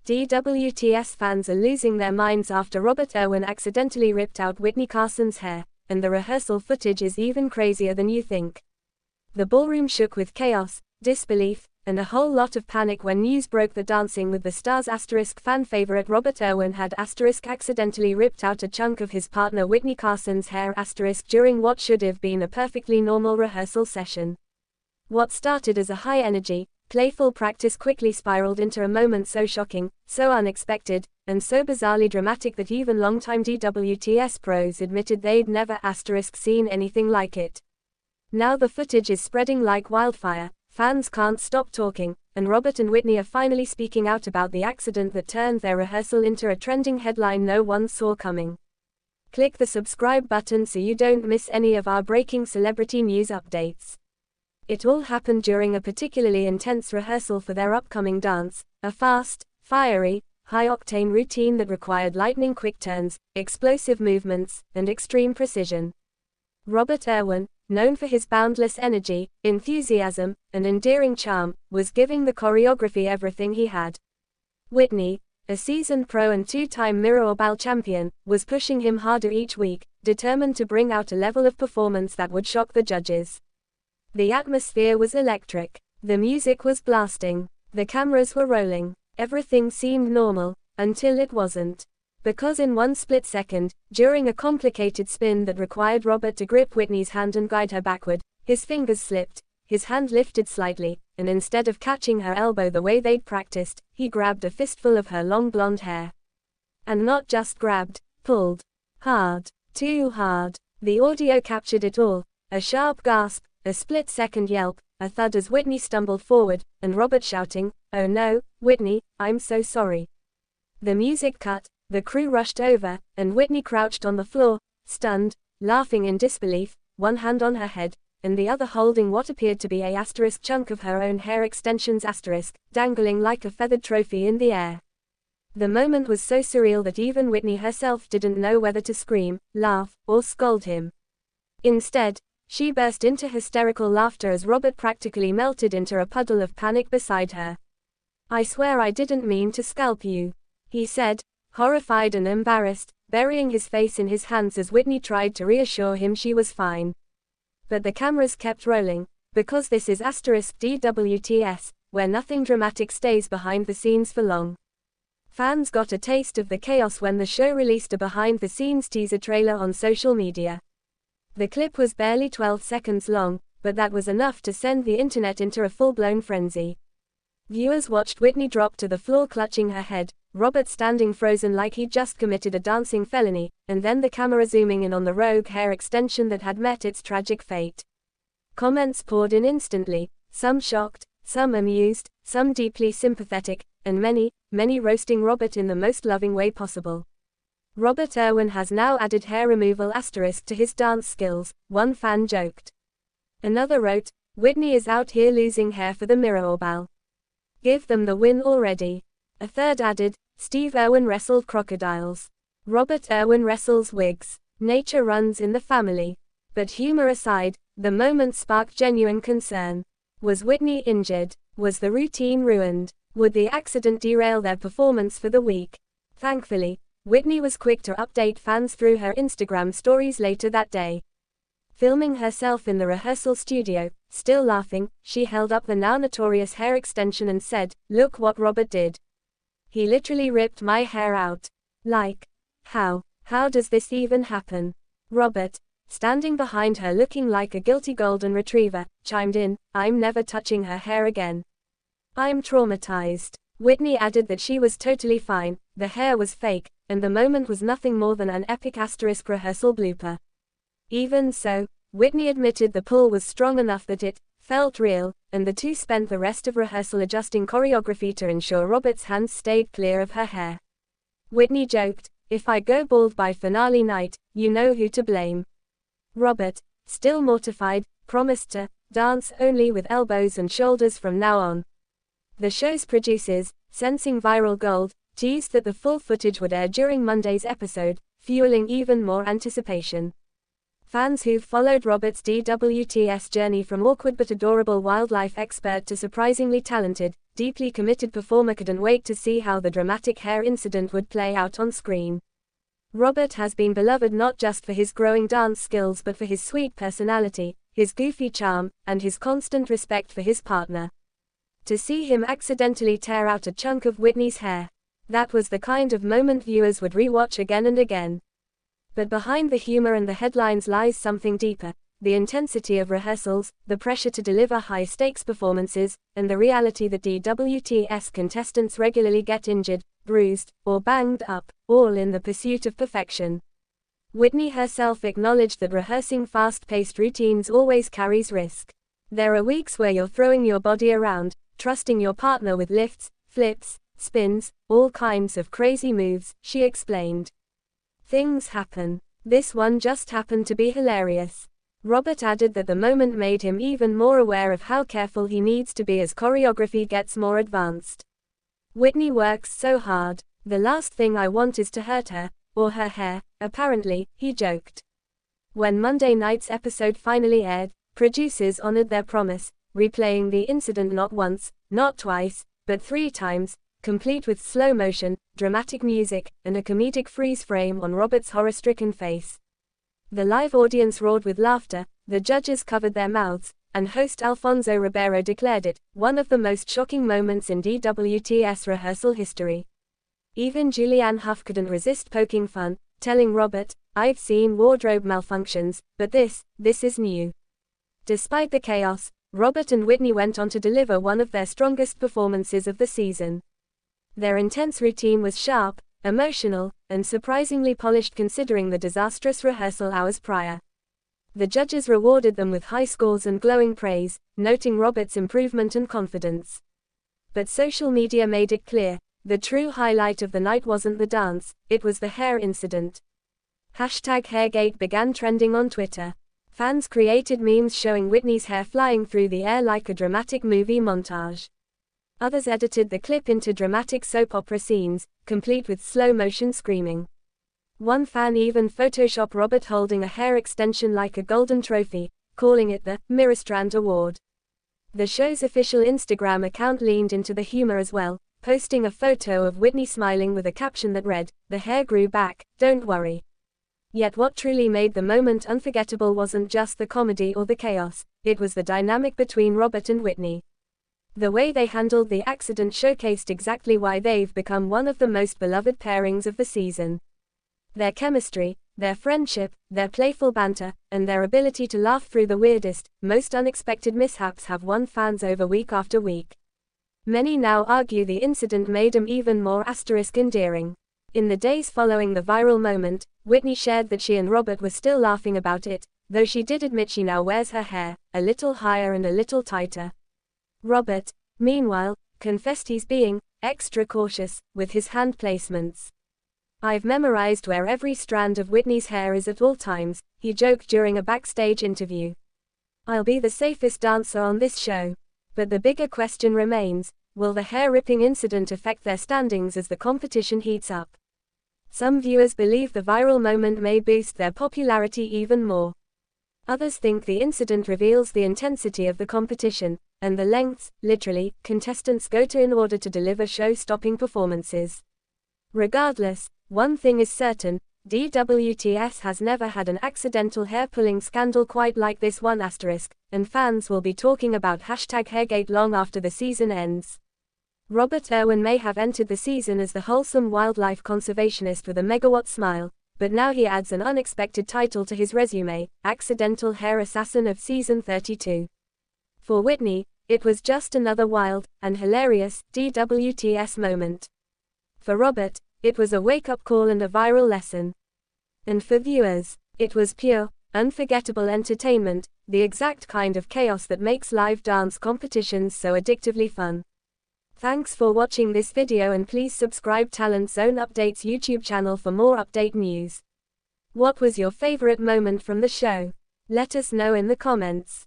DWTS fans are losing their minds after Robert Irwin accidentally ripped out Witney Carson's hair, and the rehearsal footage is even crazier than you think. The ballroom shook with chaos, disbelief, and a whole lot of panic when news broke that Dancing with the Stars fan favorite Robert Irwin had accidentally ripped out a chunk of his partner Witney Carson's hair during what should have been a perfectly normal rehearsal session. What started as a high-energy, playful practice quickly spiraled into a moment so shocking, so unexpected, and so bizarrely dramatic that even longtime DWTS pros admitted they'd never seen anything like it. Now the footage is spreading like wildfire, fans can't stop talking, and Robert and Witney are finally speaking out about the accident that turned their rehearsal into a trending headline no one saw coming. Click the subscribe button so you don't miss any of our breaking celebrity news updates. It all happened during a particularly intense rehearsal for their upcoming dance, a fast, fiery, high-octane routine that required lightning-quick turns, explosive movements, and extreme precision. Robert Irwin, known for his boundless energy, enthusiasm, and endearing charm, was giving the choreography everything he had. Witney, a seasoned pro and two-time Mirrorball champion, was pushing him harder each week, determined to bring out a level of performance that would shock the judges. The atmosphere was electric. The music was blasting. The cameras were rolling. Everything seemed normal, until it wasn't. Because in one split second, during a complicated spin that required Robert to grip Witney's hand and guide her backward, his fingers slipped, his hand lifted slightly, and instead of catching her elbow the way they'd practiced, he grabbed a fistful of her long blonde hair. And not just grabbed, pulled. Hard. Too hard. The audio captured it all. A sharp gasp, a split-second yelp, a thud as Witney stumbled forward, and Robert shouting, "Oh no, Witney, I'm so sorry." The music cut, the crew rushed over, and Witney crouched on the floor, stunned, laughing in disbelief, one hand on her head, and the other holding what appeared to be a chunk of her own hair extensions dangling like a feathered trophy in the air. The moment was so surreal that even Witney herself didn't know whether to scream, laugh, or scold him. Instead, she burst into hysterical laughter as Robert practically melted into a puddle of panic beside her. "I swear I didn't mean to scalp you," he said, horrified and embarrassed, burying his face in his hands as Witney tried to reassure him she was fine. But the cameras kept rolling, because this is DWTS, where nothing dramatic stays behind the scenes for long. Fans got a taste of the chaos when the show released a behind-the-scenes teaser trailer on social media. The clip was barely 12 seconds long, but that was enough to send the internet into a full-blown frenzy. Viewers watched Witney drop to the floor clutching her head, Robert standing frozen like he'd just committed a dancing felony, and then the camera zooming in on the rogue hair extension that had met its tragic fate. Comments poured in instantly, some shocked, some amused, some deeply sympathetic, and many, many roasting Robert in the most loving way possible. Robert Irwin has now added hair removal to his dance skills, one fan joked. Another wrote, "Witney is out here losing hair for the Mirrorball. Give them the win already." A third added, "Steve Irwin wrestled crocodiles. Robert Irwin wrestles wigs. Nature runs in the family." But humor aside, the moment sparked genuine concern. Was Witney injured? Was the routine ruined? Would the accident derail their performance for the week? Thankfully, Witney was quick to update fans through her Instagram stories later that day. Filming herself in the rehearsal studio, still laughing, she held up the now notorious hair extension and said, "Look what Robert did. He literally ripped my hair out. Like, how does this even happen?" Robert, standing behind her looking like a guilty golden retriever, chimed in, "I'm never touching her hair again. I'm traumatized." Witney added that she was totally fine, the hair was fake, and the moment was nothing more than an epic rehearsal blooper. Even so, Witney admitted the pull was strong enough that it felt real, and the two spent the rest of rehearsal adjusting choreography to ensure Robert's hands stayed clear of her hair. Witney joked, "If I go bald by finale night, you know who to blame." Robert, still mortified, promised to dance only with elbows and shoulders from now on. The show's producers, sensing viral gold, teased that the full footage would air during Monday's episode, fueling even more anticipation. Fans who've followed Robert's DWTS journey from awkward but adorable wildlife expert to surprisingly talented, deeply committed performer couldn't wait to see how the dramatic hair incident would play out on screen. Robert has been beloved not just for his growing dance skills but for his sweet personality, his goofy charm, and his constant respect for his partner. To see him accidentally tear out a chunk of Witney's hair, that was the kind of moment viewers would re-watch again and again. But behind the humor and the headlines lies something deeper: the intensity of rehearsals, the pressure to deliver high-stakes performances, and the reality that DWTS contestants regularly get injured, bruised, or banged up, all in the pursuit of perfection. Witney herself acknowledged that rehearsing fast-paced routines always carries risk. There are weeks where you're throwing your body around, trusting your partner with lifts, flips, spins, all kinds of crazy moves, she explained. Things happen. This one just happened to be hilarious. Robert added that the moment made him even more aware of how careful he needs to be as choreography gets more advanced. Witney works so hard. The last thing I want is to hurt her, or her hair, apparently, he joked. When Monday night's episode finally aired, producers honored their promise, replaying the incident not once, not twice, but 3 times, complete with slow motion, dramatic music, and a comedic freeze frame on Robert's horror-stricken face. The live audience roared with laughter, the judges covered their mouths, and host Alfonso Ribeiro declared it one of the most shocking moments in DWTS rehearsal history. Even Julianne Hough couldn't resist poking fun, telling Robert, "I've seen wardrobe malfunctions, but this is new." Despite the chaos, Robert and Witney went on to deliver one of their strongest performances of the season. Their intense routine was sharp, emotional, and surprisingly polished considering the disastrous rehearsal hours prior. The judges rewarded them with high scores and glowing praise, noting Robert's improvement and confidence. But social media made it clear, the true highlight of the night wasn't the dance, it was the hair incident. #Hairgate began trending on Twitter. Fans created memes showing Witney's hair flying through the air like a dramatic movie montage. Others edited the clip into dramatic soap opera scenes, complete with slow-motion screaming. One fan even photoshopped Robert holding a hair extension like a golden trophy, calling it the Mirrostrand Award. The show's official Instagram account leaned into the humor as well, posting a photo of Witney smiling with a caption that read, "The hair grew back, don't worry." Yet what truly made the moment unforgettable wasn't just the comedy or the chaos, it was the dynamic between Robert and Witney. The way they handled the accident showcased exactly why they've become one of the most beloved pairings of the season. Their chemistry, their friendship, their playful banter, and their ability to laugh through the weirdest, most unexpected mishaps have won fans over week after week. Many now argue the incident made them even more endearing. In the days following the viral moment, Witney shared that she and Robert were still laughing about it, though she did admit she now wears her hair a little higher and a little tighter. Robert, meanwhile, confessed he's being extra cautious with his hand placements. "I've memorized where every strand of Witney's hair is at all times," he joked during a backstage interview. "I'll be the safest dancer on this show." But the bigger question remains, will the hair-ripping incident affect their standings as the competition heats up? Some viewers believe the viral moment may boost their popularity even more. Others think the incident reveals the intensity of the competition, and the lengths, literally, contestants go to in order to deliver show-stopping performances. Regardless, one thing is certain, DWTS has never had an accidental hair-pulling scandal quite like this one *, and fans will be talking about #Hairgate long after the season ends. Robert Irwin may have entered the season as the wholesome wildlife conservationist with a megawatt smile, but now he adds an unexpected title to his resume, Accidental Hair Assassin of Season 32. For Witney, it was just another wild and hilarious DWTS moment. For Robert, it was a wake-up call and a viral lesson. And for viewers, it was pure, unforgettable entertainment, the exact kind of chaos that makes live dance competitions so addictively fun. Thanks for watching this video and please subscribe Talent Zone Updates YouTube channel for more update news. What was your favorite moment from the show? Let us know in the comments.